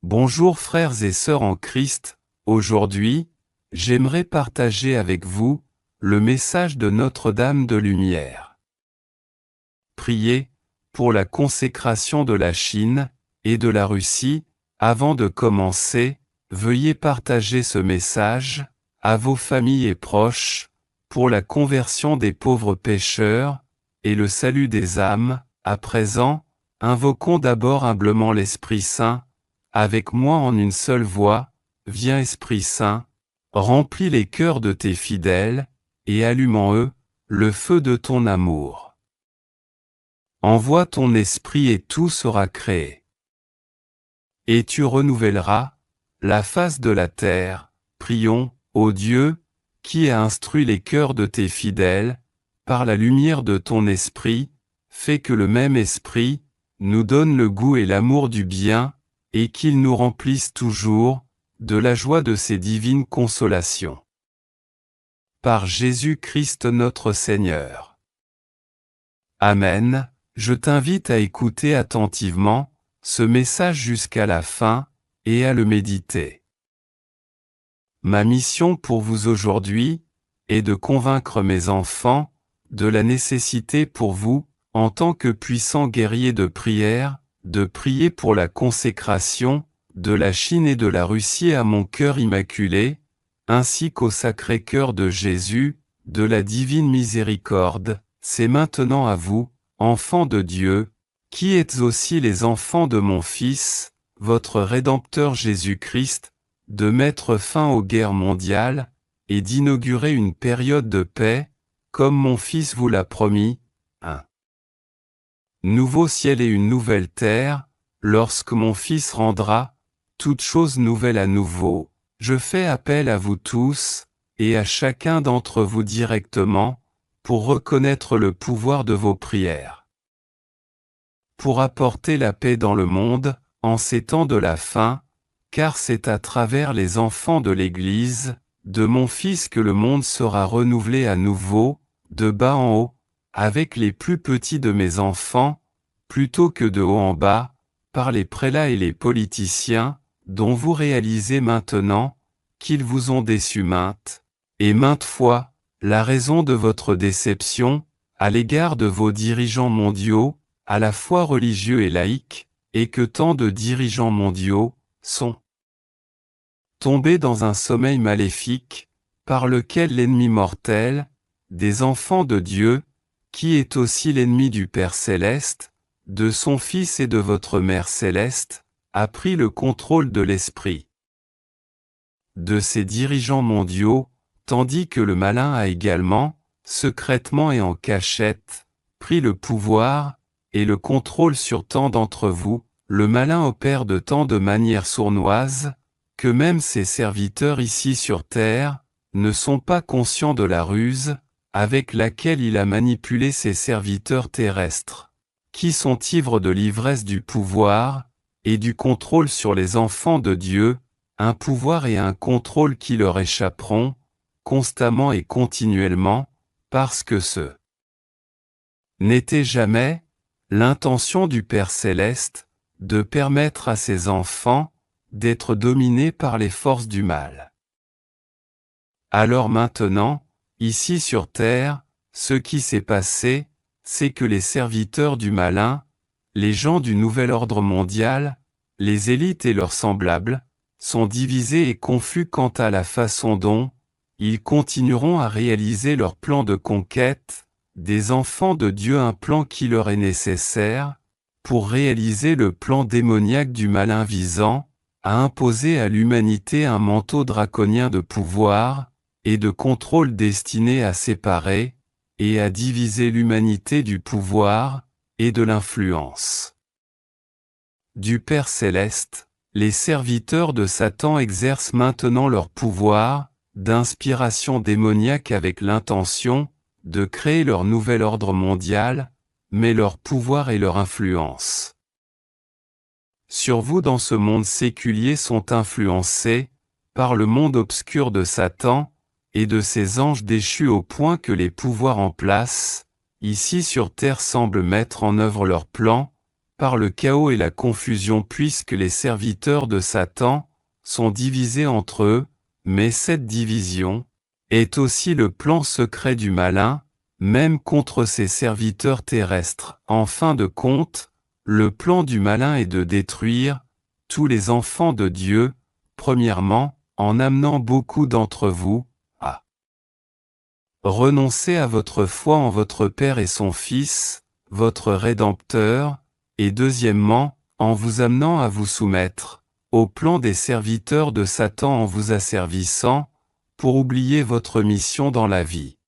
Bonjour frères et sœurs en Christ, aujourd'hui, j'aimerais partager avec vous le message de Notre-Dame de Lumière. Priez pour la consécration de la Chine et de la Russie. Avant de commencer, veuillez partager ce message à vos familles et proches pour la conversion des pauvres pécheurs et le salut des âmes. À présent, invoquons d'abord humblement l'Esprit Saint. Avec moi en une seule voix, viens Esprit Saint, remplis les cœurs de tes fidèles, et allume en eux le feu de ton amour. Envoie ton esprit et tout sera créé. Et tu renouvelleras la face de la terre. Prions, ô Dieu, qui a instruit les cœurs de tes fidèles, par la lumière de ton esprit, fais que le même esprit nous donne le goût et l'amour du bien, et qu'il nous remplisse toujours de la joie de ses divines consolations. Par Jésus-Christ notre Seigneur. Amen. Je t'invite à écouter attentivement ce message jusqu'à la fin et à le méditer. Ma mission pour vous aujourd'hui est de convaincre mes enfants de la nécessité pour vous, en tant que puissants guerriers de prière, de prier pour la consécration de la Chine et de la Russie à mon cœur immaculé, ainsi qu'au Sacré-Cœur de Jésus, de la divine miséricorde. C'est maintenant à vous, enfants de Dieu, qui êtes aussi les enfants de mon Fils, votre Rédempteur Jésus-Christ, de mettre fin aux guerres mondiales, et d'inaugurer une période de paix, comme mon Fils vous l'a promis. 1. Nouveau ciel et une nouvelle terre, lorsque mon Fils rendra toutes choses nouvelles à nouveau. Je fais appel à vous tous, et à chacun d'entre vous directement, pour reconnaître le pouvoir de vos prières. Pour apporter la paix dans le monde, en ces temps de la fin, car c'est à travers les enfants de l'Église, de mon Fils que le monde sera renouvelé à nouveau, de bas en haut, avec les plus petits de mes enfants, plutôt que de haut en bas, par les prélats et les politiciens, dont vous réalisez maintenant qu'ils vous ont déçu maintes et maintes fois, la raison de votre déception, à l'égard de vos dirigeants mondiaux, à la fois religieux et laïcs, et que tant de dirigeants mondiaux sont tombés dans un sommeil maléfique, par lequel l'ennemi mortel, des enfants de Dieu, qui est aussi l'ennemi du Père Céleste, de son Fils et de votre Mère Céleste, a pris le contrôle de l'esprit de ces dirigeants mondiaux, tandis que le malin a également, secrètement et en cachette, pris le pouvoir et le contrôle sur tant d'entre vous. Le malin opère de tant de manières sournoises, que même ses serviteurs ici sur terre ne sont pas conscients de la ruse avec laquelle il a manipulé ses serviteurs terrestres, qui sont ivres de l'ivresse du pouvoir et du contrôle sur les enfants de Dieu, un pouvoir et un contrôle qui leur échapperont, constamment et continuellement, parce que ce n'était jamais l'intention du Père Céleste de permettre à ses enfants d'être dominés par les forces du mal. Alors maintenant, ici sur terre, ce qui s'est passé, c'est que les serviteurs du malin, les gens du nouvel ordre mondial, les élites et leurs semblables, sont divisés et confus quant à la façon dont ils continueront à réaliser leur plan de conquête des enfants de Dieu, un plan qui leur est nécessaire pour réaliser le plan démoniaque du malin visant à imposer à l'humanité un manteau draconien de pouvoir et de contrôle destiné à séparer et à diviser l'humanité du pouvoir et de l'influence du Père Céleste. Les serviteurs de Satan exercent maintenant leur pouvoir d'inspiration démoniaque avec l'intention de créer leur nouvel ordre mondial, mais leur pouvoir et leur influence sur vous dans ce monde séculier sont influencés par le monde obscur de Satan et de ses anges déchus, au point que les pouvoirs en place, ici sur terre, semblent mettre en œuvre leur plan par le chaos et la confusion puisque les serviteurs de Satan sont divisés entre eux, mais cette division est aussi le plan secret du malin, même contre ses serviteurs terrestres. En fin de compte, le plan du malin est de détruire tous les enfants de Dieu, premièrement, en amenant beaucoup d'entre vous à renoncer à votre foi en votre Père et son Fils, votre Rédempteur, et deuxièmement, en vous amenant à vous soumettre au plan des serviteurs de Satan en vous asservissant, pour oublier votre mission dans la vie.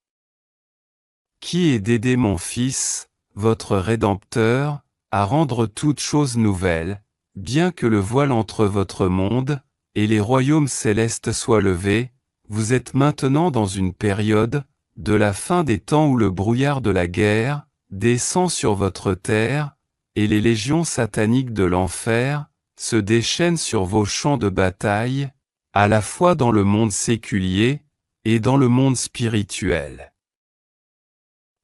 Qui est d'aider mon Fils, votre Rédempteur, à rendre toutes choses nouvelles, bien que le voile entre votre monde et les royaumes célestes soit levé, vous êtes maintenant dans une période de la fin des temps où le brouillard de la guerre descend sur votre terre, et les légions sataniques de l'enfer se déchaînent sur vos champs de bataille, à la fois dans le monde séculier et dans le monde spirituel.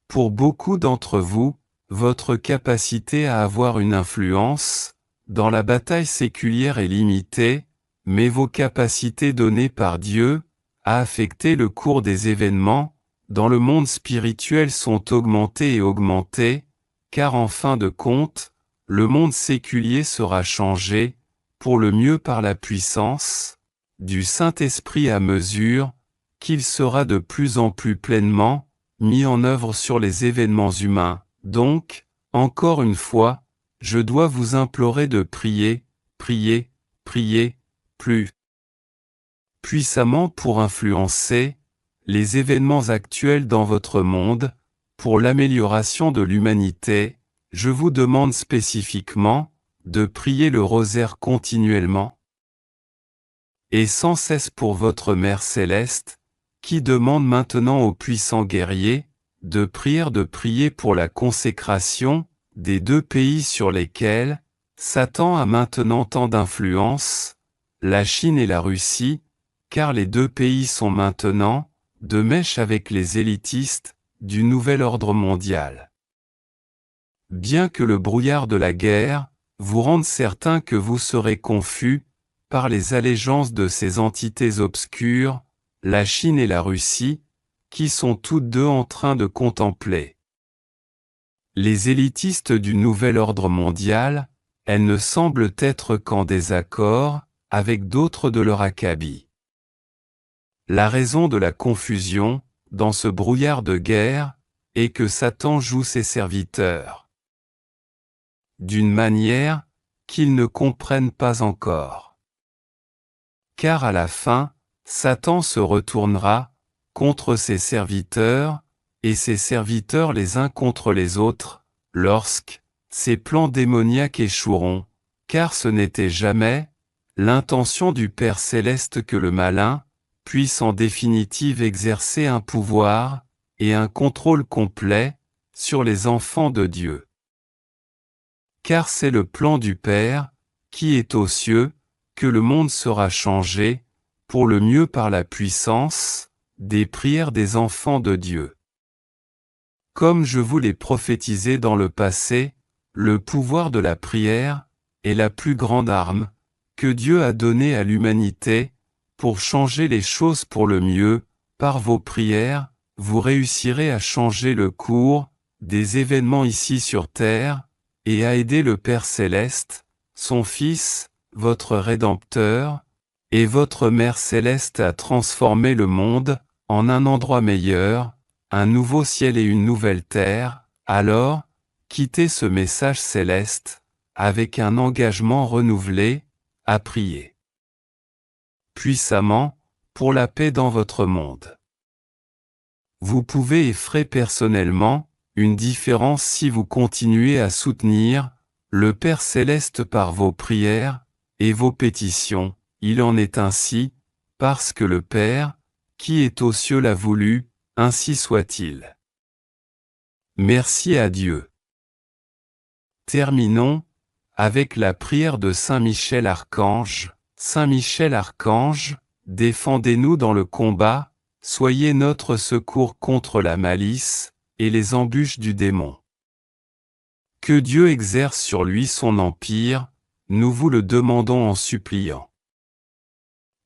Pour beaucoup d'entre vous, votre capacité à avoir une influence dans la bataille séculière est limitée, mais vos capacités données par Dieu à affecter le cours des événements dans le monde spirituel sont augmentées et augmentées, car en fin de compte, le monde séculier sera changé, pour le mieux par la puissance du Saint-Esprit à mesure qu'il sera de plus en plus pleinement mis en œuvre sur les événements humains. Donc, encore une fois, je dois vous implorer de prier, prier, prier, plus puissamment pour influencer les événements actuels dans votre monde, pour l'amélioration de l'humanité. Je vous demande spécifiquement de prier le rosaire continuellement et sans cesse pour votre Mère Céleste, qui demande maintenant aux puissants guerriers de prier pour la consécration des deux pays sur lesquels Satan a maintenant tant d'influence, la Chine et la Russie, car les deux pays sont maintenant de mèche avec les élitistes du nouvel ordre mondial. Bien que le brouillard de la guerre vous rende certain que vous serez confus par les allégeances de ces entités obscures, la Chine et la Russie, qui sont toutes deux en train de contempler les élitistes du nouvel ordre mondial, elles ne semblent être qu'en désaccord avec d'autres de leur acabit. La raison de la confusion, dans ce brouillard de guerre, est que Satan joue ses serviteurs d'une manière qu'ils ne comprennent pas encore. Car à la fin, Satan se retournera contre ses serviteurs, et ses serviteurs les uns contre les autres, lorsque ses plans démoniaques échoueront, car ce n'était jamais l'intention du Père Céleste que le malin puisse en définitive exercer un pouvoir et un contrôle complet sur les enfants de Dieu. Car c'est le plan du Père, qui est aux cieux, que le monde sera changé, pour le mieux par la puissance des prières des enfants de Dieu. Comme je vous l'ai prophétisé dans le passé, le pouvoir de la prière est la plus grande arme que Dieu a donnée à l'humanité pour changer les choses pour le mieux. Par vos prières, vous réussirez à changer le cours des événements ici sur terre et à aider le Père Céleste, son Fils, votre Rédempteur, et votre Mère Céleste à transformer le monde en un endroit meilleur, un nouveau ciel et une nouvelle terre. Alors, quittez ce message céleste avec un engagement renouvelé à prier puissamment pour la paix dans votre monde. Vous pouvez effrayer personnellement une différence si vous continuez à soutenir le Père Céleste par vos prières et vos pétitions. Il en est ainsi, parce que le Père, qui est aux cieux l'a voulu, ainsi soit-il. Merci à Dieu. Terminons avec la prière de Saint Michel Archange. Saint Michel Archange, défendez-nous dans le combat, soyez notre secours contre la malice et les embûches du démon. Que Dieu exerce sur lui son empire, nous vous le demandons en suppliant.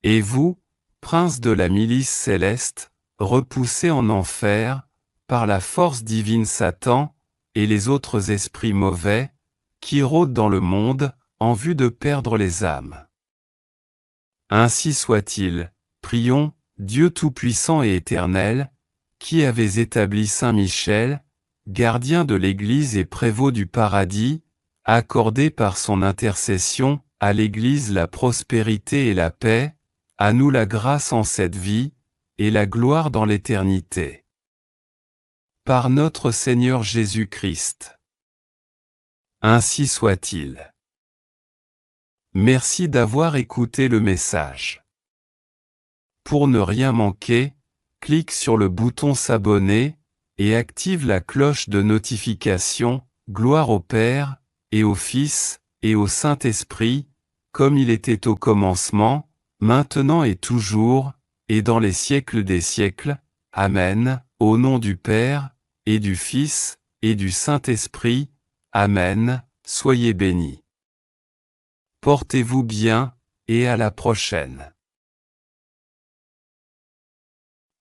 Et vous, prince de la milice céleste, repoussez en enfer, par la force divine Satan, et les autres esprits mauvais, qui rôdent dans le monde, en vue de perdre les âmes. Ainsi soit-il, prions, Dieu Tout-Puissant et Éternel, qui avez établi Saint Michel, gardien de l'Église et prévôt du paradis, accordez par son intercession, à l'Église la prospérité et la paix, à nous la grâce en cette vie, et la gloire dans l'éternité. Par notre Seigneur Jésus-Christ. Ainsi soit-il. Merci d'avoir écouté le message. Pour ne rien manquer, clique sur le bouton s'abonner, et active la cloche de notification. Gloire au Père, et au Fils, et au Saint-Esprit, comme il était au commencement, maintenant et toujours, et dans les siècles des siècles. Amen. Au nom du Père, et du Fils, et du Saint-Esprit. Amen. Soyez bénis. Portez-vous bien, et à la prochaine.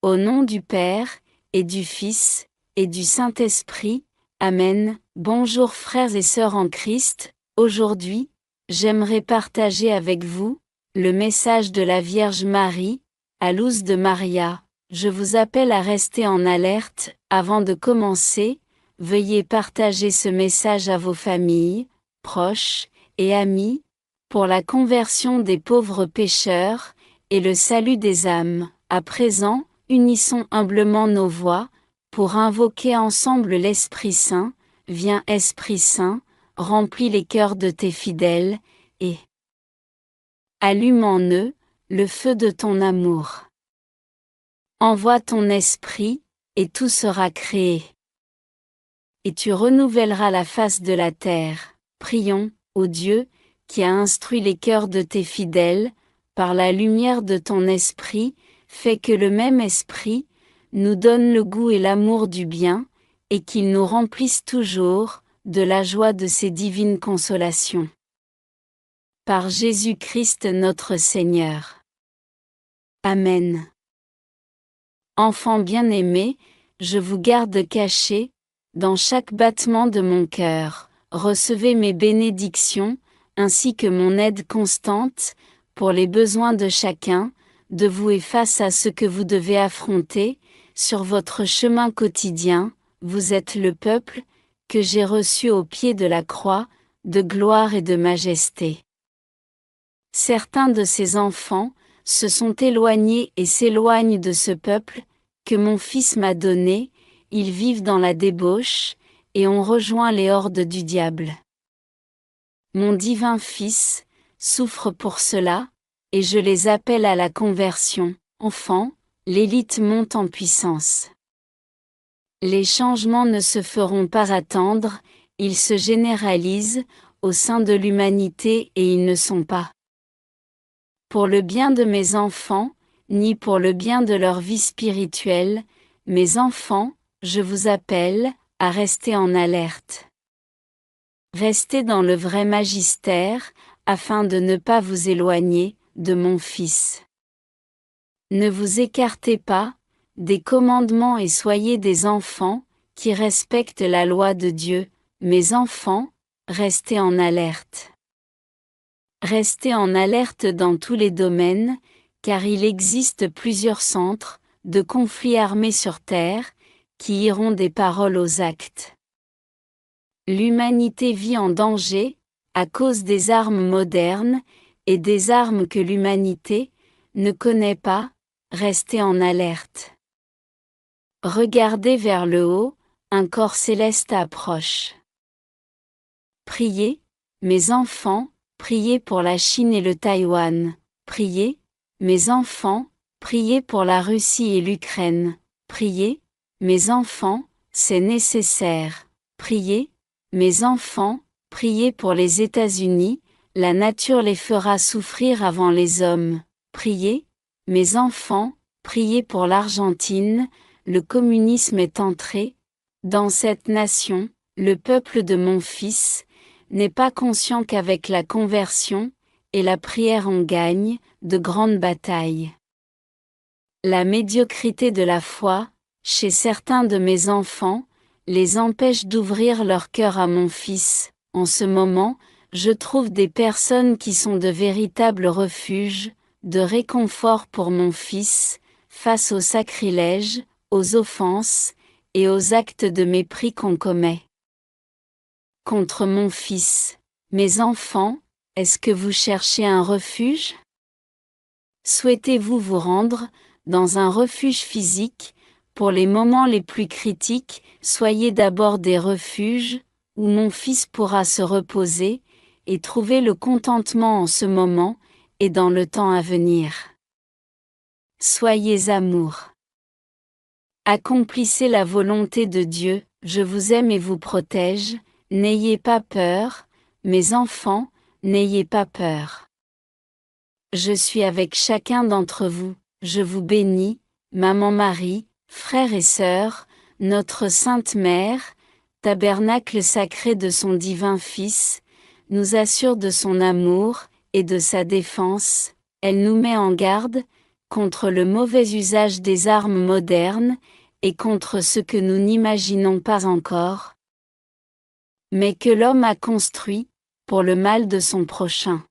Au nom du Père, et du Fils, et du Saint-Esprit. Amen. Bonjour frères et sœurs en Christ, aujourd'hui, j'aimerais partager avec vous, le message de la Vierge Marie, à Luz de Maria. Je vous appelle à rester en alerte. Avant de commencer, veuillez partager ce message à vos familles, proches, et amis, pour la conversion des pauvres pécheurs, et le salut des âmes. À présent, unissons humblement nos voix, pour invoquer ensemble l'Esprit Saint. Viens Esprit Saint, remplis les cœurs de tes fidèles, et allume en eux, le feu de ton amour. Envoie ton esprit, et tout sera créé. Et tu renouvelleras la face de la terre. Prions, ô Dieu, qui a instruit les cœurs de tes fidèles, par la lumière de ton esprit, fais que le même esprit nous donne le goût et l'amour du bien, et qu'il nous remplisse toujours de la joie de ses divines consolations. Par Jésus-Christ notre Seigneur. Amen. Enfants bien-aimés, je vous garde cachés, dans chaque battement de mon cœur. Recevez mes bénédictions, ainsi que mon aide constante, pour les besoins de chacun, de vous et face à ce que vous devez affronter, sur votre chemin quotidien. Vous êtes le peuple, que j'ai reçu au pied de la croix, de gloire et de majesté. Certains de ces enfants, se sont éloignés et s'éloignent de ce peuple, que mon Fils m'a donné, ils vivent dans la débauche, et ont rejoint les hordes du diable. Mon divin Fils, souffre pour cela, et je les appelle à la conversion. Enfants, l'élite monte en puissance. Les changements ne se feront pas attendre, ils se généralisent, au sein de l'humanité et ils ne sont pas pour le bien de mes enfants, ni pour le bien de leur vie spirituelle. Mes enfants, je vous appelle, à rester en alerte. Restez dans le vrai magistère, afin de ne pas vous éloigner, de mon Fils. Ne vous écartez pas, des commandements et soyez des enfants, qui respectent la loi de Dieu. Mes enfants, restez en alerte. Restez en alerte dans tous les domaines, car il existe plusieurs centres, de conflits armés sur terre, qui iront des paroles aux actes. L'humanité vit en danger, à cause des armes modernes, et des armes que l'humanité ne connaît pas. Restez en alerte. Regardez vers le haut, un corps céleste approche. Priez, mes enfants, priez pour la Chine et le Taïwan. Priez, mes enfants, priez pour la Russie et l'Ukraine. Priez, mes enfants, c'est nécessaire. Priez, mes enfants, priez pour les États-Unis, la nature les fera souffrir avant les hommes. Priez, mes enfants, priez pour l'Argentine, le communisme est entré dans cette nation, Le peuple de mon fils n'est pas conscient qu'avec la conversion et la prière on gagne de grandes batailles. La médiocrité de la foi, chez certains de mes enfants, les empêche d'ouvrir leur cœur à mon fils. En ce moment, je trouve des personnes qui sont de véritables refuges, de réconfort pour mon fils, face aux sacrilèges, aux offenses, et aux actes de mépris qu'on commet contre mon fils. Mes enfants, est-ce que vous cherchez un refuge? Souhaitez-vous vous rendre dans un refuge physique? Pour les moments les plus critiques, soyez d'abord des refuges, où mon fils pourra se reposer, et trouver le contentement en ce moment, et dans le temps à venir. Soyez amour. Accomplissez la volonté de Dieu, je vous aime et vous protège, n'ayez pas peur, mes enfants, n'ayez pas peur. Je suis avec chacun d'entre vous, je vous bénis, Maman Marie, frères et sœurs, notre Sainte Mère, tabernacle sacré de son divin Fils, nous assure de son amour, et de sa défense, elle nous met en garde, contre le mauvais usage des armes modernes, et contre ce que nous n'imaginons pas encore, mais que l'homme a construit, pour le mal de son prochain.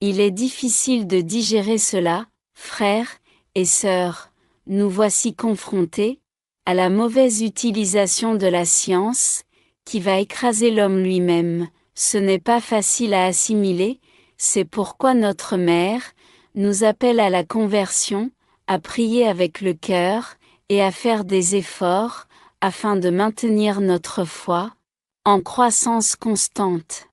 Il est difficile de digérer cela, frères et sœurs, nous voici confrontés, à la mauvaise utilisation de la science, qui va écraser l'homme lui-même. Ce n'est pas facile à assimiler, c'est pourquoi notre Mère nous appelle à la conversion, à prier avec le cœur, et à faire des efforts, afin de maintenir notre foi, en croissance constante.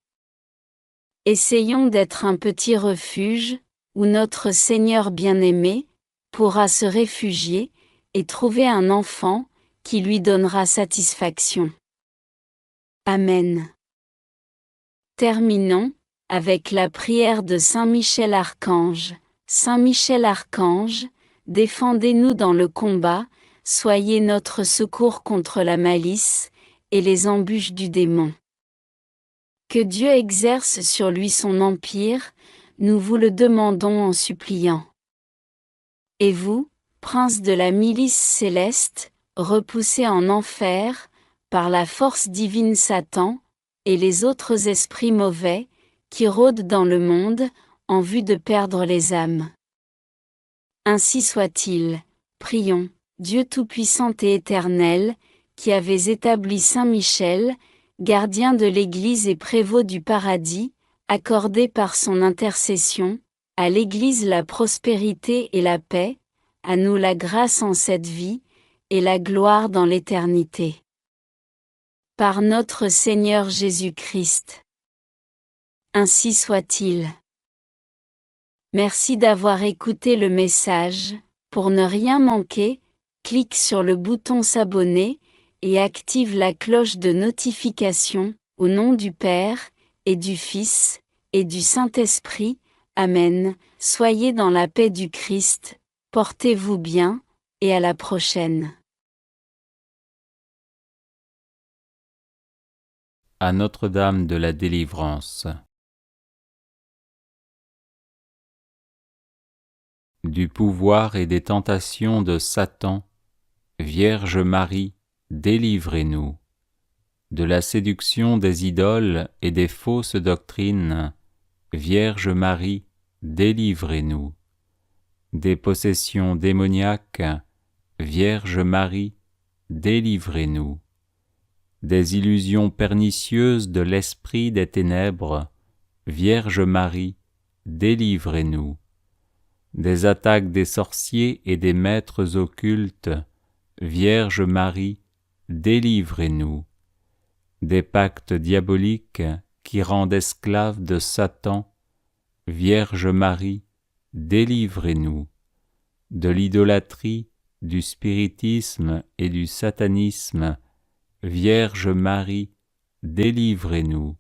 Essayons d'être un petit refuge, où notre Seigneur bien-aimé pourra se réfugier, et trouver un enfant, qui lui donnera satisfaction. Amen. Terminons, avec la prière de Saint Michel Archange. Saint Michel Archange, défendez-nous dans le combat, soyez notre secours contre la malice, et les embûches du démon. Que Dieu exerce sur lui son empire, nous vous le demandons en suppliant. Et vous, prince de la milice céleste, repoussé en enfer, par la force divine Satan, et les autres esprits mauvais, qui rôdent dans le monde, en vue de perdre les âmes. Ainsi soit-il, prions, Dieu Tout-Puissant et Éternel, qui avez établi Saint Michel, gardien de l'Église et prévôt du paradis, accordez par son intercession, à l'Église la prospérité et la paix, à nous la grâce en cette vie, et la gloire dans l'éternité. Par notre Seigneur Jésus-Christ. Ainsi soit-il. Merci d'avoir écouté le message. Pour ne rien manquer, clique sur le bouton s'abonner, et active la cloche de notification, au nom du Père, et du Fils, et du Saint-Esprit. Amen. Soyez dans la paix du Christ, portez-vous bien, et à la prochaine. À Notre-Dame de la Délivrance. Du pouvoir et des tentations de Satan, Vierge Marie, délivrez-nous. De la séduction des idoles et des fausses doctrines, Vierge Marie, délivrez-nous. Des possessions démoniaques, Vierge Marie, délivrez-nous. Des illusions pernicieuses de l'esprit des ténèbres, Vierge Marie, délivrez-nous. Des attaques des sorciers et des maîtres occultes, Vierge Marie, délivrez-nous. Des pactes diaboliques qui rendent esclaves de Satan, Vierge Marie, délivrez-nous. De l'idolâtrie, du spiritisme et du satanisme, Vierge Marie, délivrez-nous.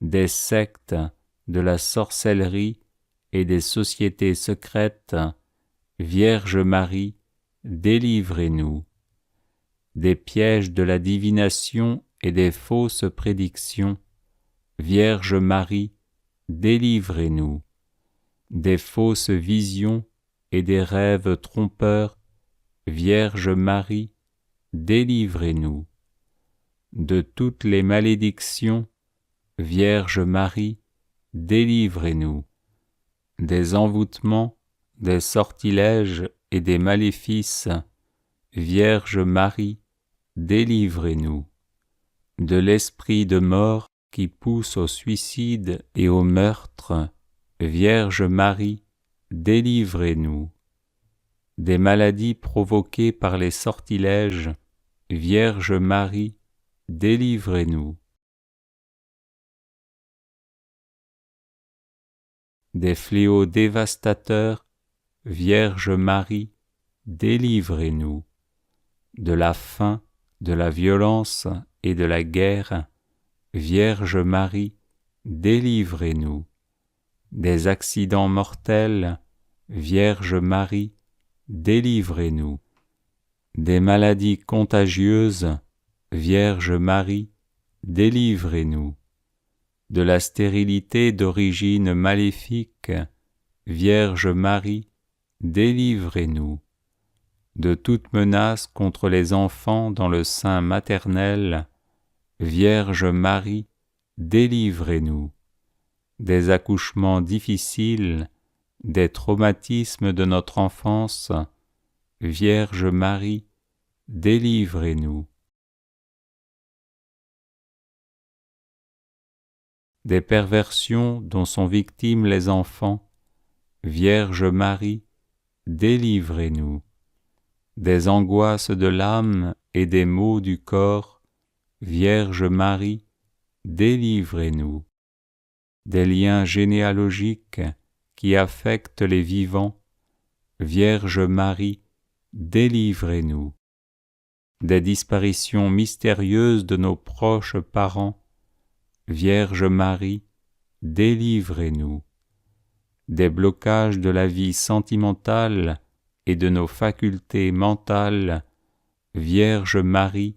Des sectes, de la sorcellerie et des sociétés secrètes, Vierge Marie, délivrez-nous. Des pièges de la divination et des fausses prédictions, Vierge Marie, délivrez-nous. Des fausses visions et des rêves trompeurs, Vierge Marie, délivrez-nous. De toutes les malédictions, Vierge Marie, délivrez-nous. Des envoûtements, des sortilèges et des maléfices, Vierge Marie, délivrez-nous. De l'esprit de mort qui pousse au suicide et au meurtre, Vierge Marie, délivrez-nous. Des maladies provoquées par les sortilèges, Vierge Marie, délivrez-nous. Des fléaux dévastateurs, Vierge Marie, délivrez-nous. De la faim, de la violence et de la guerre, Vierge Marie, délivrez-nous. Des accidents mortels, Vierge Marie, délivrez-nous. Des maladies contagieuses, Vierge Marie, délivrez-nous. De la stérilité d'origine maléfique, Vierge Marie, délivrez-nous. De toute menace contre les enfants dans le sein maternel, Vierge Marie, délivrez-nous. Des accouchements difficiles, des traumatismes de notre enfance, Vierge Marie, délivrez-nous. Des perversions dont sont victimes les enfants, Vierge Marie, délivrez-nous. Des angoisses de l'âme et des maux du corps, Vierge Marie, délivrez-nous. Des liens généalogiques qui affectent les vivants, Vierge Marie, délivrez-nous. Des disparitions mystérieuses de nos proches parents, Vierge Marie, délivrez-nous. Des blocages de la vie sentimentale et de nos facultés mentales, Vierge Marie,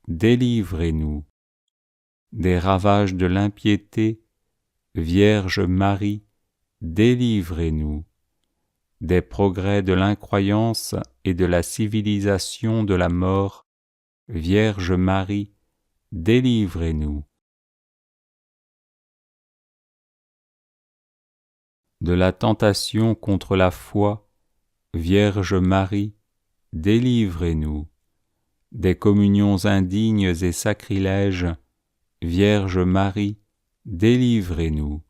délivrez-nous. Des ravages de l'impiété, Vierge Marie, délivrez-nous. Des progrès de l'incroyance et de la civilisation de la mort, Vierge Marie, délivrez-nous. De la tentation contre la foi, Vierge Marie, délivrez-nous. Des communions indignes et sacrilèges, Vierge Marie, délivrez-nous.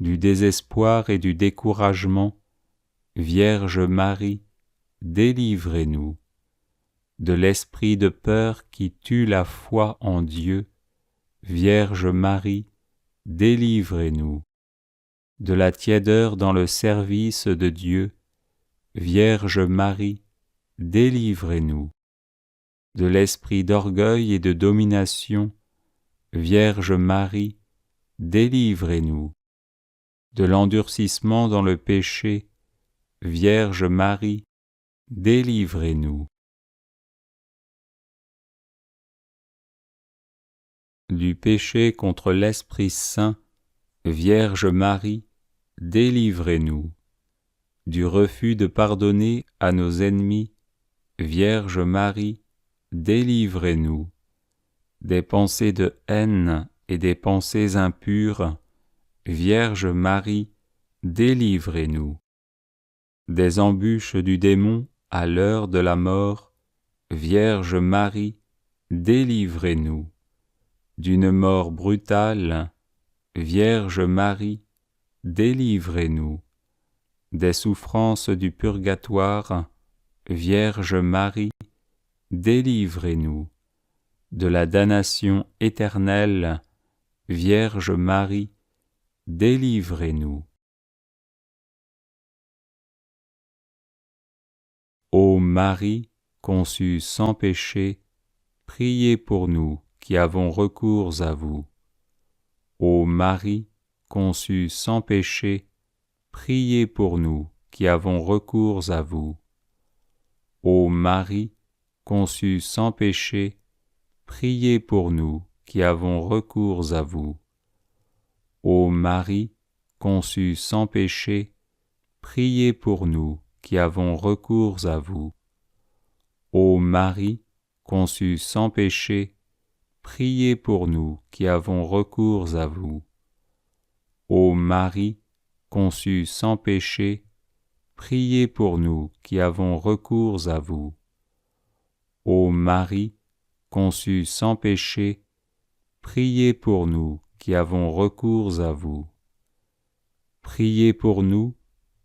Du désespoir et du découragement, Vierge Marie, délivrez-nous. De l'esprit de peur qui tue la foi en Dieu, Vierge Marie, délivrez-nous. De la tiédeur dans le service de Dieu, Vierge Marie, délivrez-nous. De l'esprit d'orgueil et de domination, Vierge Marie, délivrez-nous. De l'endurcissement dans le péché, Vierge Marie, délivrez-nous. Du péché contre l'Esprit Saint, Vierge Marie, délivrez-nous. Du refus de pardonner à nos ennemis, Vierge Marie, délivrez-nous. Des pensées de haine et des pensées impures, Vierge Marie, délivrez-nous. Des embûches du démon à l'heure de la mort, Vierge Marie, délivrez-nous. D'une mort brutale, Vierge Marie, délivrez-nous. Des souffrances du purgatoire, Vierge Marie, délivrez-nous. De la damnation éternelle, Vierge Marie, délivrez-nous. Ô Marie, conçue sans péché, priez pour nous qui avons recours à vous. Ô Marie, conçue sans péché, priez pour nous qui avons recours à vous. Ô Marie, conçue sans péché, priez pour nous qui avons recours à vous. Ô Marie, conçue sans péché, priez pour nous qui avons recours à vous. Ô Marie, conçue sans péché, priez pour nous qui avons recours à vous. Ô Marie, conçue sans péché, priez pour nous qui avons recours à vous. Ô Marie, conçue sans péché, priez pour nous qui avons recours à vous. Priez pour nous,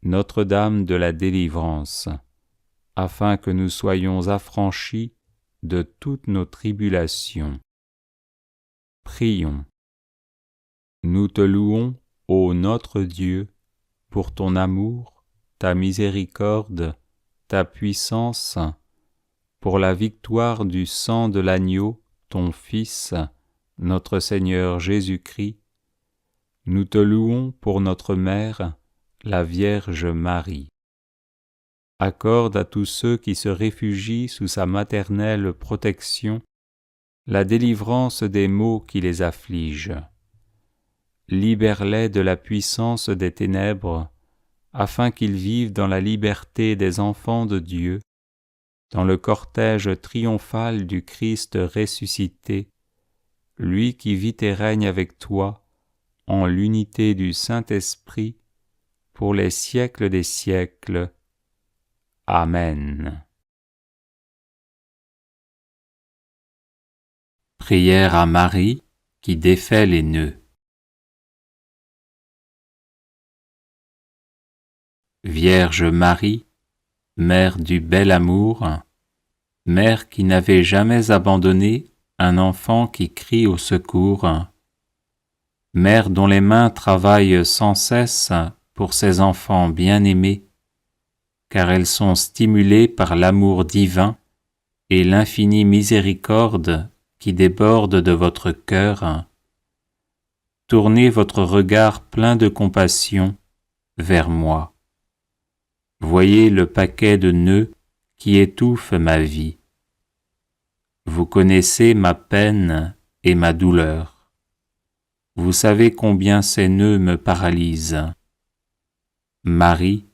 Notre-Dame de la délivrance, afin que nous soyons affranchis de toutes nos tribulations. Prions. Nous te louons, ô notre Dieu, pour ton amour, ta miséricorde, ta puissance, pour la victoire du sang de l'agneau, ton Fils, notre Seigneur Jésus-Christ. Nous te louons pour notre Mère, la Vierge Marie. Accorde à tous ceux qui se réfugient sous sa maternelle protection la délivrance des maux qui les affligent. Libère-les de la puissance des ténèbres, afin qu'ils vivent dans la liberté des enfants de Dieu, dans le cortège triomphal du Christ ressuscité, lui qui vit et règne avec toi, en l'unité du Saint-Esprit, pour les siècles des siècles. Amen. Prière à Marie qui défait les nœuds. Vierge Marie, Mère du bel amour, Mère qui n'avait jamais abandonné un enfant qui crie au secours, Mère dont les mains travaillent sans cesse pour ses enfants bien-aimés, car elles sont stimulées par l'amour divin et l'infinie miséricorde qui déborde de votre cœur. Tournez votre regard plein de compassion vers moi. Voyez le paquet de nœuds qui étouffe ma vie. Vous connaissez ma peine et ma douleur. Vous savez combien ces nœuds me paralysent. Marie,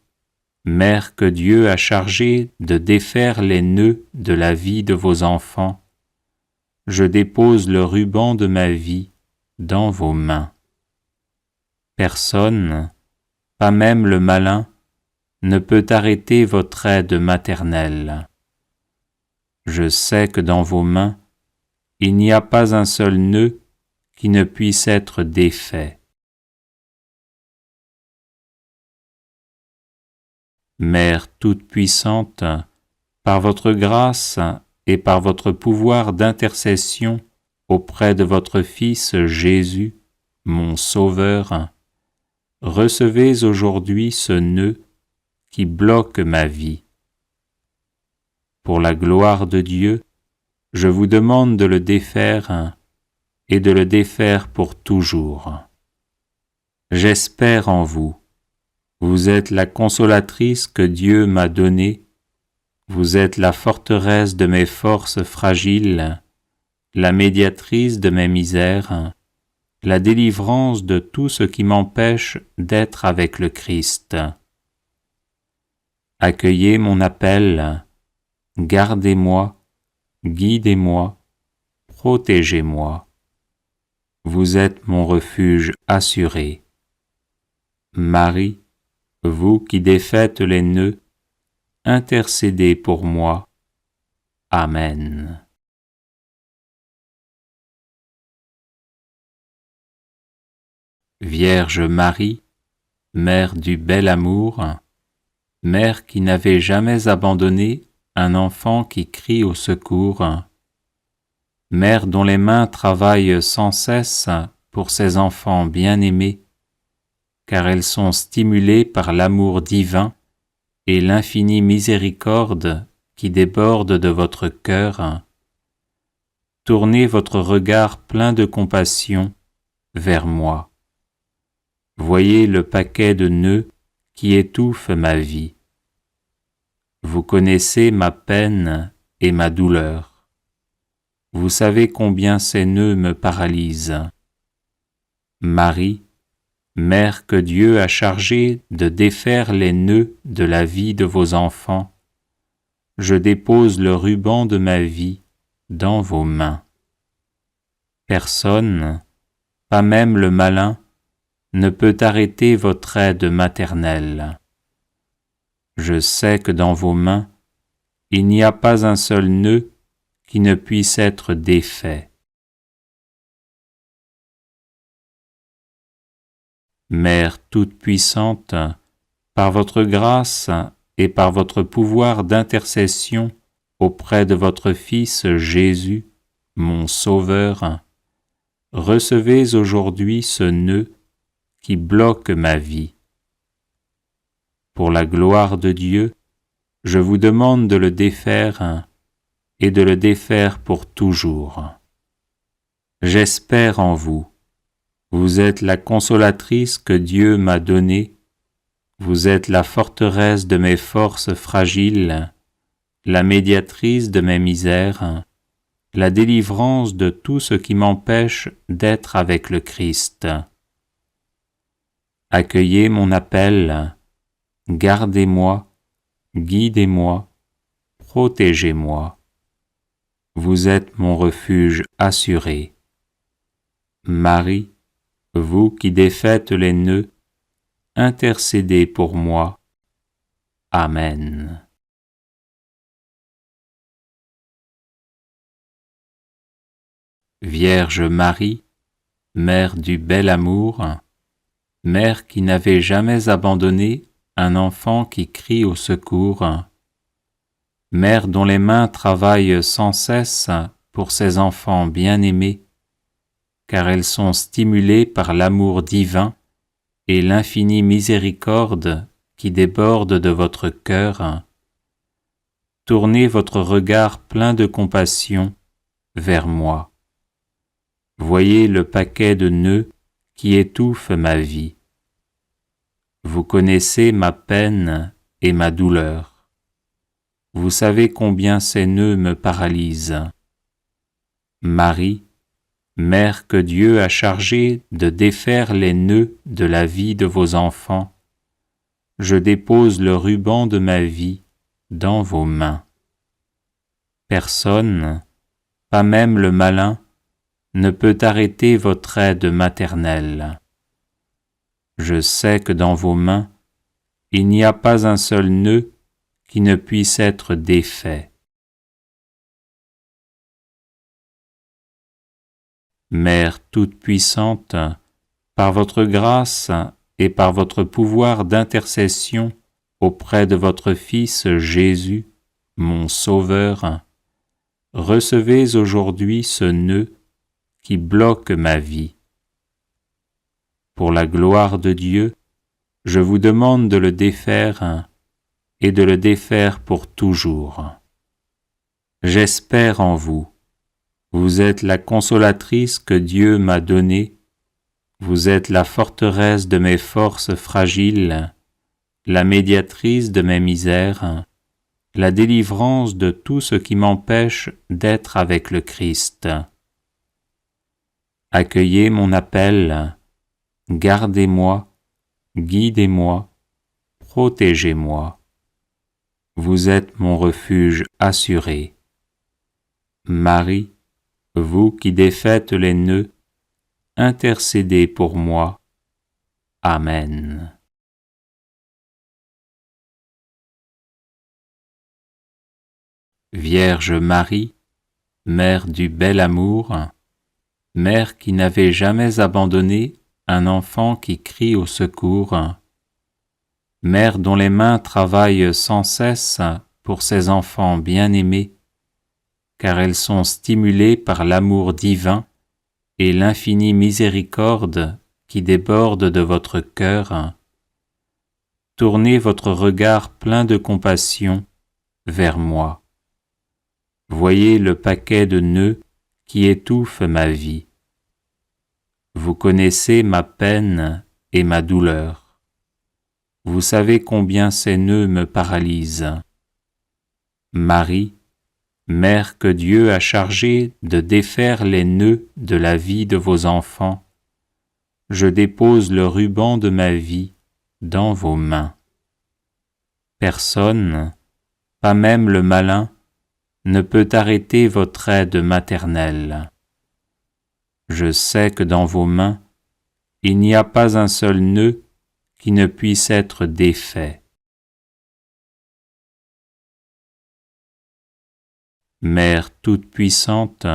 Mère que Dieu a chargée de défaire les nœuds de la vie de vos enfants, je dépose le ruban de ma vie dans vos mains. Personne, pas même le malin, ne peut arrêter votre aide maternelle. Je sais que dans vos mains, il n'y a pas un seul nœud qui ne puisse être défait. Mère toute-puissante, par votre grâce et par votre pouvoir d'intercession auprès de votre Fils Jésus, mon Sauveur, recevez aujourd'hui ce nœud qui bloque ma vie. Pour la gloire de Dieu, je vous demande de le défaire et de le défaire pour toujours. J'espère en vous. Vous êtes la consolatrice que Dieu m'a donnée. Vous êtes la forteresse de mes forces fragiles, la médiatrice de mes misères, la délivrance de tout ce qui m'empêche d'être avec le Christ. Accueillez mon appel, gardez-moi, guidez-moi, protégez-moi. Vous êtes mon refuge assuré. Marie, vous qui défaites les nœuds, intercédez pour moi. Amen. Vierge Marie, Mère du bel amour, Mère qui n'avait jamais abandonné un enfant qui crie au secours, Mère dont les mains travaillent sans cesse pour ses enfants bien-aimés, car elles sont stimulées par l'amour divin et l'infinie miséricorde qui déborde de votre cœur. Tournez votre regard plein de compassion vers moi. Voyez le paquet de nœuds qui étouffe ma vie. Vous connaissez ma peine et ma douleur. Vous savez combien ces nœuds me paralysent. Marie, Mère que Dieu a chargée de défaire les nœuds de la vie de vos enfants, je dépose le ruban de ma vie dans vos mains. Personne, pas même le malin, ne peut arrêter votre aide maternelle. Je sais que dans vos mains, il n'y a pas un seul nœud qui ne puisse être défait. Mère toute-puissante, par votre grâce et par votre pouvoir d'intercession auprès de votre Fils Jésus, mon Sauveur, recevez aujourd'hui ce nœud qui bloque ma vie. Pour la gloire de Dieu, je vous demande de le défaire et de le défaire pour toujours. J'espère en vous. Vous êtes la consolatrice que Dieu m'a donnée. Vous êtes la forteresse de mes forces fragiles, la médiatrice de mes misères, la délivrance de tout ce qui m'empêche d'être avec le Christ. Accueillez mon appel, gardez-moi, guidez-moi, protégez-moi. Vous êtes mon refuge assuré. Marie, vous qui défaites les nœuds, intercédez pour moi. Amen. Vierge Marie, Mère du bel amour, Mère qui n'avait jamais abandonné un enfant qui crie au secours, Mère dont les mains travaillent sans cesse pour ses enfants bien-aimés, car elles sont stimulées par l'amour divin et l'infinie miséricorde qui déborde de votre cœur. Tournez votre regard plein de compassion vers moi. Voyez le paquet de nœuds qui étouffe ma vie. Vous connaissez ma peine et ma douleur. Vous savez combien ces nœuds me paralysent. Marie, Mère que Dieu a chargée de défaire les nœuds de la vie de vos enfants, je dépose le ruban de ma vie dans vos mains. Personne, pas même le malin, ne peut arrêter votre aide maternelle. Je sais que dans vos mains, il n'y a pas un seul nœud qui ne puisse être défait. Mère toute-puissante, par votre grâce et par votre pouvoir d'intercession auprès de votre Fils Jésus, mon Sauveur, recevez aujourd'hui ce nœud qui bloque ma vie. Pour la gloire de Dieu, je vous demande de le défaire et de le défaire pour toujours. J'espère en vous. Vous êtes la consolatrice que Dieu m'a donnée. Vous êtes la forteresse de mes forces fragiles, la médiatrice de mes misères, la délivrance de tout ce qui m'empêche d'être avec le Christ. Accueillez mon appel, gardez-moi, guidez-moi, protégez-moi. Vous êtes mon refuge assuré. Marie, vous qui défaites les nœuds, intercédez pour moi. Amen. Vierge Marie, Mère du bel amour, Mère qui n'avait jamais abandonné un enfant qui crie au secours, Mère dont les mains travaillent sans cesse pour ses enfants bien-aimés, car elles sont stimulées par l'amour divin et l'infinie miséricorde qui déborde de votre cœur. Tournez votre regard plein de compassion vers moi. Voyez le paquet de nœuds qui étouffe ma vie. Vous connaissez ma peine et ma douleur. Vous savez combien ces nœuds me paralysent. Marie, Mère que Dieu a chargée de défaire les nœuds de la vie de vos enfants, je dépose le ruban de ma vie dans vos mains. Personne, pas même le malin, ne peut arrêter votre aide maternelle. Je sais que dans vos mains, il n'y a pas un seul nœud qui ne puisse être défait. Mère toute-puissante,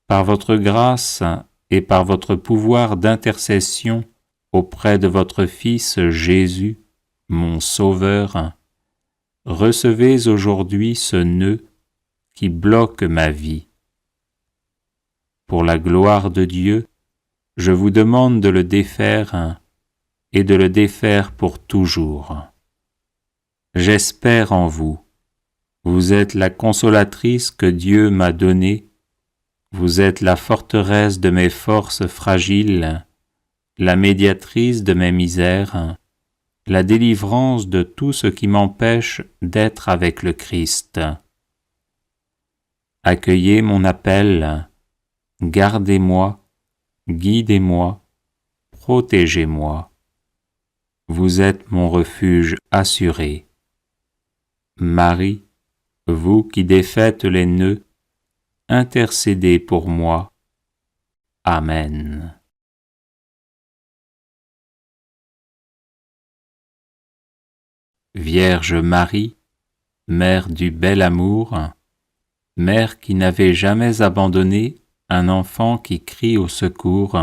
par votre grâce et par votre pouvoir d'intercession auprès de votre Fils Jésus, mon Sauveur, recevez aujourd'hui ce nœud qui bloque ma vie. Pour la gloire de Dieu, je vous demande de le défaire et de le défaire pour toujours. J'espère en vous. Vous êtes la consolatrice que Dieu m'a donnée. Vous êtes la forteresse de mes forces fragiles, la médiatrice de mes misères, la délivrance de tout ce qui m'empêche d'être avec le Christ. Accueillez mon appel, gardez-moi, guidez-moi, protégez-moi. Vous êtes mon refuge assuré. Marie, vous qui défaites les nœuds, intercédez pour moi. Amen. Vierge Marie, Mère du bel amour, Mère qui n'avait jamais abandonné un enfant qui crie au secours,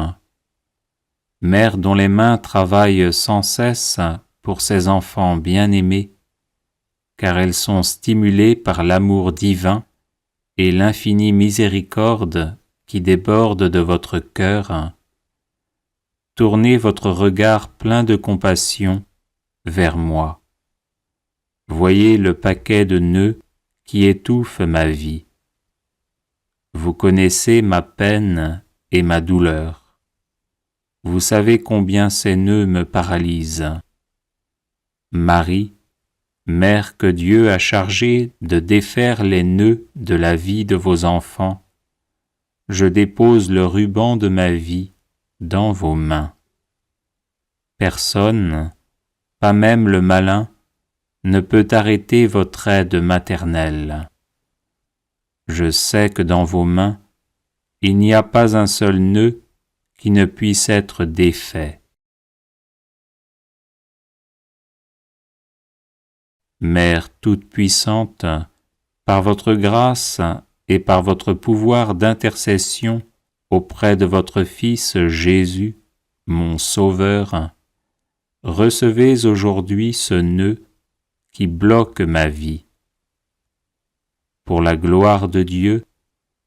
Mère dont les mains travaillent sans cesse pour ses enfants bien-aimés, car elles sont stimulées par l'amour divin et l'infinie miséricorde qui déborde de votre cœur. Tournez votre regard plein de compassion vers moi. Voyez le paquet de nœuds qui étouffe ma vie. Vous connaissez ma peine et ma douleur. Vous savez combien ces nœuds me paralysent. Marie, Mère que Dieu a chargée de défaire les nœuds de la vie de vos enfants, je dépose le ruban de ma vie dans vos mains. Personne, pas même le malin, ne peut arrêter votre aide maternelle. Je sais que dans vos mains, il n'y a pas un seul nœud qui ne puisse être défait. Mère toute-puissante, par votre grâce et par votre pouvoir d'intercession auprès de votre Fils Jésus, mon Sauveur, recevez aujourd'hui ce nœud qui bloque ma vie. Pour la gloire de Dieu,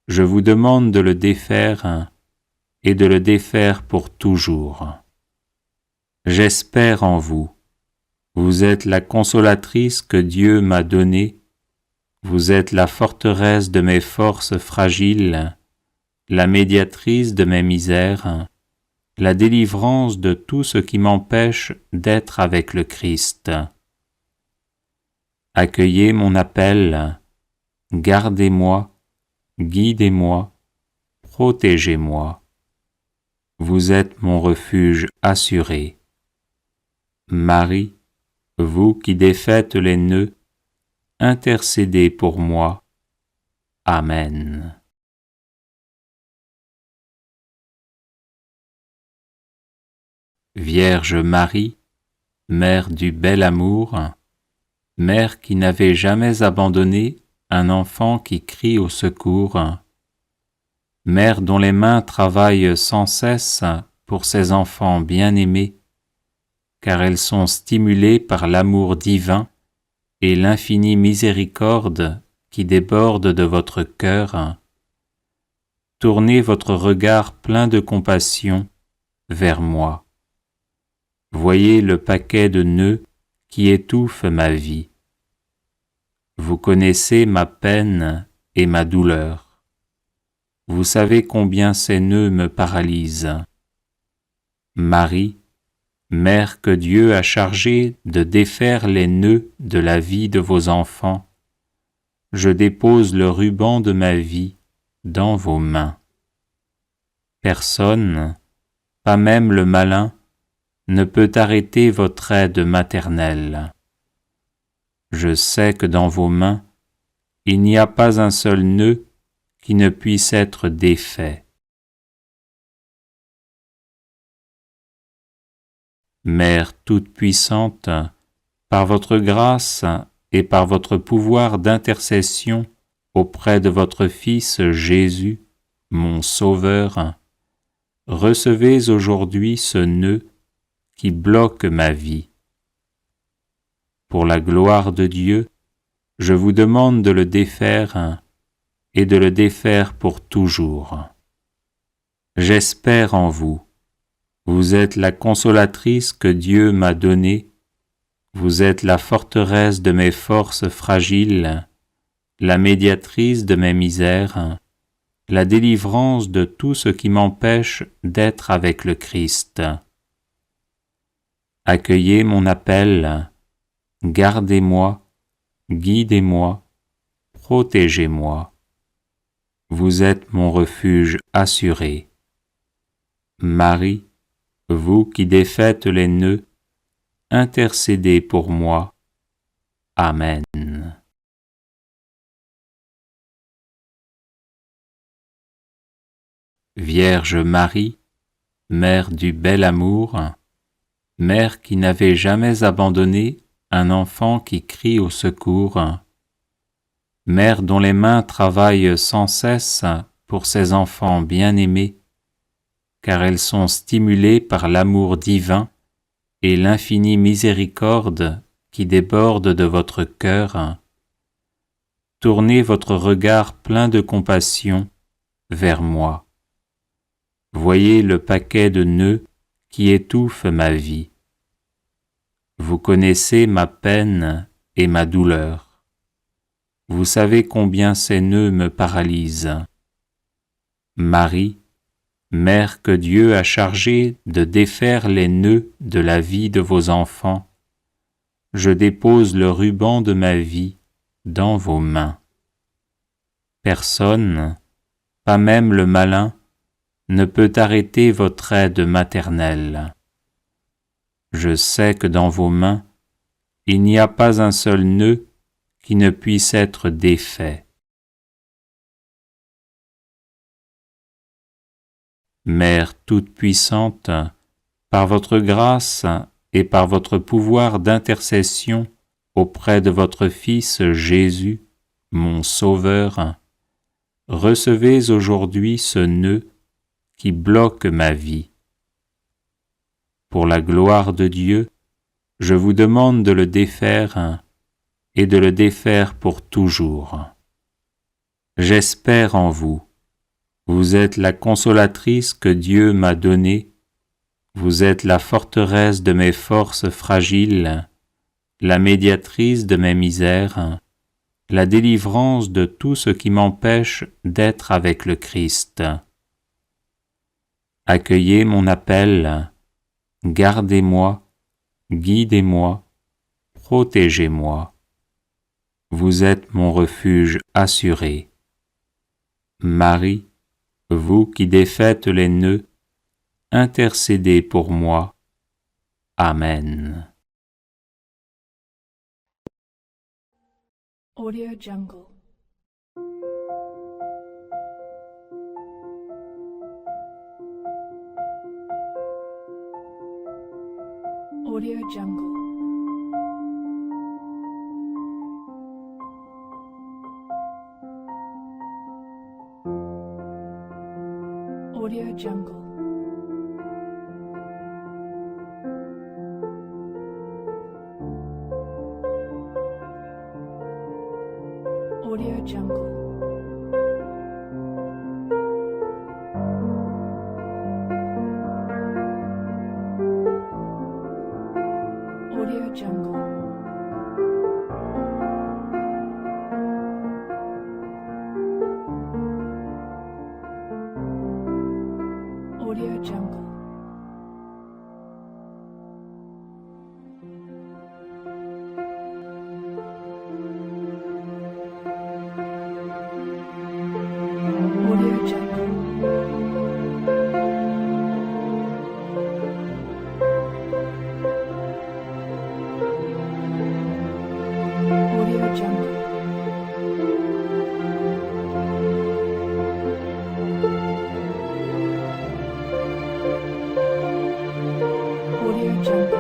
je vous demande de le défaire et de le défaire pour toujours. J'espère en vous. Vous êtes la consolatrice que Dieu m'a donnée. Vous êtes la forteresse de mes forces fragiles, la médiatrice de mes misères, la délivrance de tout ce qui m'empêche d'être avec le Christ. Accueillez mon appel, gardez-moi, guidez-moi, protégez-moi. Vous êtes mon refuge assuré. Marie, vous qui défaites les nœuds, intercédez pour moi. Amen. Vierge Marie, Mère du bel amour, Mère qui n'avait jamais abandonné un enfant qui crie au secours, Mère dont les mains travaillent sans cesse pour ses enfants bien-aimés, car elles sont stimulées par l'amour divin et l'infinie miséricorde qui déborde de votre cœur. Tournez votre regard plein de compassion vers moi. Voyez le paquet de nœuds qui étouffe ma vie. Vous connaissez ma peine et ma douleur. Vous savez combien ces nœuds me paralysent. Marie, Mère que Dieu a chargée de défaire les nœuds de la vie de vos enfants, je dépose le ruban de ma vie dans vos mains. Personne, pas même le malin, ne peut arrêter votre aide maternelle. Je sais que dans vos mains, il n'y a pas un seul nœud qui ne puisse être défait. Mère toute-puissante, par votre grâce et par votre pouvoir d'intercession auprès de votre Fils Jésus, mon Sauveur, recevez aujourd'hui ce nœud qui bloque ma vie. Pour la gloire de Dieu, je vous demande de le défaire et de le défaire pour toujours. J'espère en vous. Vous êtes la consolatrice que Dieu m'a donnée. Vous êtes la forteresse de mes forces fragiles, la médiatrice de mes misères, la délivrance de tout ce qui m'empêche d'être avec le Christ. Accueillez mon appel, gardez-moi, guidez-moi, protégez-moi. Vous êtes mon refuge assuré. Marie, vous qui défaites les nœuds, intercédez pour moi. Amen. Vierge Marie, Mère du bel amour, Mère qui n'avait jamais abandonné un enfant qui crie au secours, Mère dont les mains travaillent sans cesse pour ses enfants bien-aimés, car elles sont stimulées par l'amour divin et l'infinie miséricorde qui déborde de votre cœur. Tournez votre regard plein de compassion vers moi. Voyez le paquet de nœuds qui étouffe ma vie. Vous connaissez ma peine et ma douleur. Vous savez combien ces nœuds me paralysent. Marie, Mère que Dieu a chargée de défaire les nœuds de la vie de vos enfants, je dépose le ruban de ma vie dans vos mains. Personne, pas même le malin, ne peut arrêter votre aide maternelle. Je sais que dans vos mains, il n'y a pas un seul nœud qui ne puisse être défait. Mère toute-puissante, par votre grâce et par votre pouvoir d'intercession auprès de votre Fils Jésus, mon Sauveur, recevez aujourd'hui ce nœud qui bloque ma vie. Pour la gloire de Dieu, je vous demande de le défaire et de le défaire pour toujours. J'espère en vous. Vous êtes la consolatrice que Dieu m'a donnée. Vous êtes la forteresse de mes forces fragiles, la médiatrice de mes misères, la délivrance de tout ce qui m'empêche d'être avec le Christ. Accueillez mon appel, gardez-moi, guidez-moi, protégez-moi. Vous êtes mon refuge assuré. Marie, vous qui défaites les nœuds, intercédez pour moi. Amen. Audio Jungle. Audio Jungle. Audio Jungle. Audio Jungle. Audio Jungle. Audio Jungle. Audio Jungle.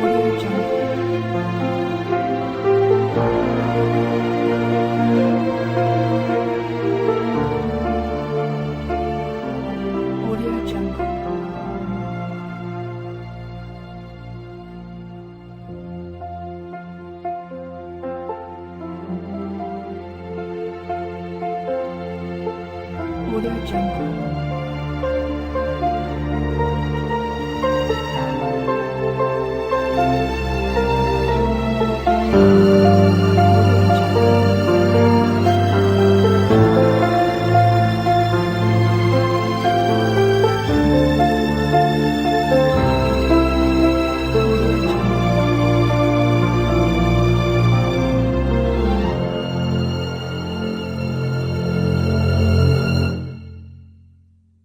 Audio Jungle. Audio Jungle. Audio Jungle.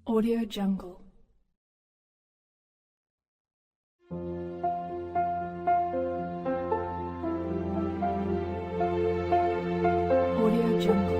Audio Jungle. Audio Jungle.